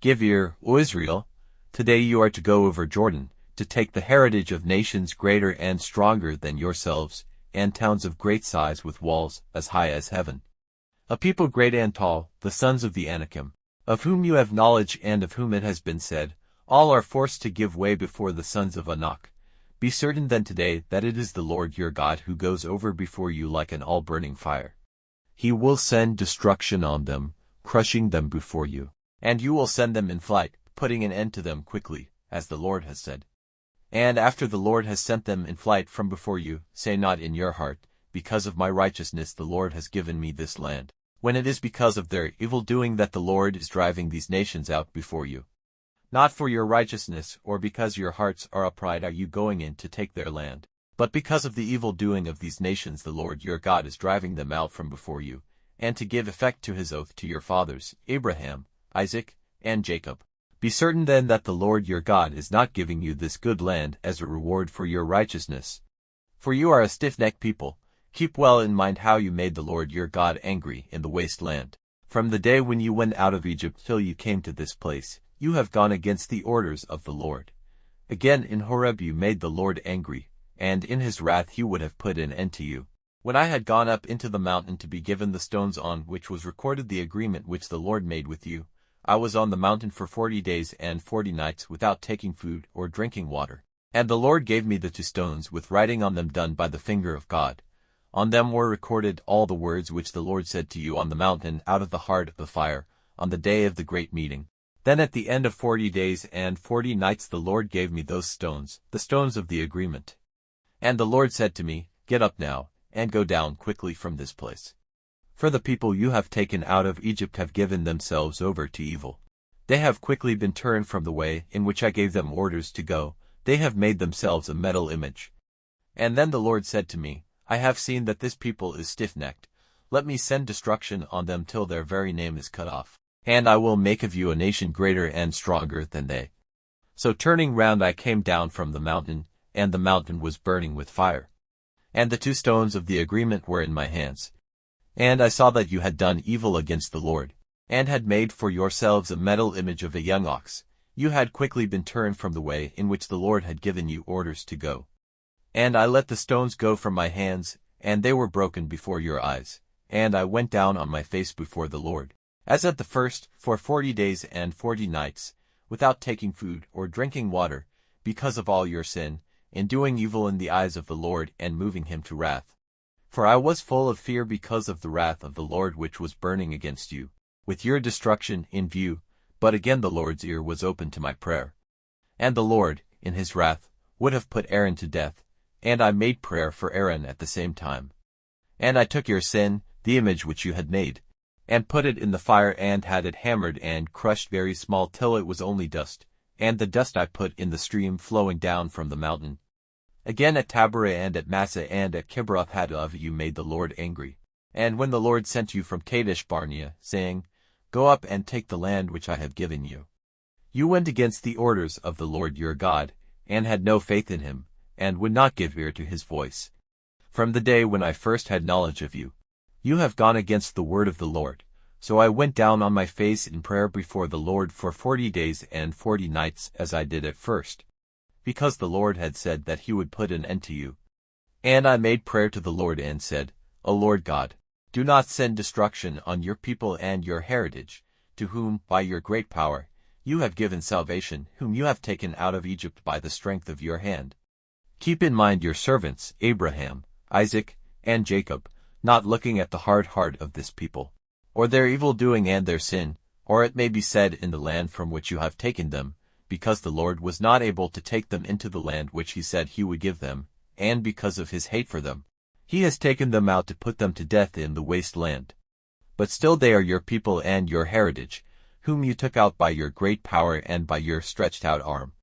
Give ear, O Israel. Today you are to go over Jordan, to take the heritage of nations greater and stronger than yourselves, and towns of great size with walls as high as heaven. A people great and tall, the sons of the Anakim, of whom you have knowledge and of whom it has been said, all are forced to give way before the sons of Anak. Be certain then today that it is the Lord your God who goes over before you like an all-burning fire. He will send destruction on them, crushing them before you, and you will send them in flight, putting an end to them quickly, as the Lord has said. And after the Lord has sent them in flight from before you, say not in your heart, because of my righteousness the Lord has given me this land, when it is because of their evil doing that the Lord is driving these nations out before you. Not for your righteousness or because your hearts are upright are you going in to take their land, but because of the evil doing of these nations the Lord your God is driving them out from before you, and to give effect to his oath to your fathers, Abraham, Isaac, and Jacob. Be certain then that the Lord your God is not giving you this good land as a reward for your righteousness. For you are a stiff-necked people. Keep well in mind how you made the Lord your God angry in the waste land. From the day when you went out of Egypt till you came to this place, you have gone against the orders of the Lord. Again in Horeb you made the Lord angry, and in his wrath he would have put an end to you. When I had gone up into the mountain to be given the stones on which was recorded the agreement which the Lord made with you, I was on the mountain for 40 days and 40 nights without taking food or drinking water. And the Lord gave me the 2 stones with writing on them done by the finger of God. On them were recorded all the words which the Lord said to you on the mountain out of the heart of the fire, on the day of the great meeting. Then at the end of 40 days and 40 nights the Lord gave me those stones, the stones of the agreement. And the Lord said to me, Get up now, and go down quickly from this place. For the people you have taken out of Egypt have given themselves over to evil. They have quickly been turned from the way in which I gave them orders to go. They have made themselves a metal image. And then the Lord said to me, I have seen that this people is stiff-necked. Let me send destruction on them till their very name is cut off. And I will make of you a nation greater and stronger than they. So turning round I came down from the mountain, and the mountain was burning with fire. And the 2 stones of the agreement were in my hands. And I saw that you had done evil against the Lord, and had made for yourselves a metal image of a young ox. You had quickly been turned from the way in which the Lord had given you orders to go. And I let the stones go from my hands, and they were broken before your eyes. And I went down on my face before the Lord, as at the first, for 40 days and 40 nights, without taking food or drinking water, because of all your sin, in doing evil in the eyes of the Lord and moving him to wrath. For I was full of fear because of the wrath of the Lord which was burning against you, with your destruction in view. But again the Lord's ear was open to my prayer. And the Lord, in his wrath, would have put Aaron to death, and I made prayer for Aaron at the same time. And I took your sin, the image which you had made, and put it in the fire and had it hammered and crushed very small till it was only dust, and the dust I put in the stream flowing down from the mountain. Again at Taberah and at Massah and at Kibroth-Hattaavah you made the Lord angry. And when the Lord sent you from Kadesh-barnea, saying, Go up and take the land which I have given you, you went against the orders of the Lord your God, and had no faith in him, and would not give ear to his voice. From the day when I first had knowledge of you, you have gone against the word of the Lord. So I went down on my face in prayer before the Lord for 40 days and 40 nights as I did at first, because the Lord had said that he would put an end to you. And I made prayer to the Lord and said, O Lord God, do not send destruction on your people and your heritage, to whom, by your great power, you have given salvation, whom you have taken out of Egypt by the strength of your hand. Keep in mind your servants, Abraham, Isaac, and Jacob, not looking at the hard heart of this people, or their evil doing and their sin, or it may be said in the land from which you have taken them, because the Lord was not able to take them into the land which he said he would give them, and because of his hate for them, he has taken them out to put them to death in the waste land. But still they are your people and your heritage, whom you took out by your great power and by your stretched out arm.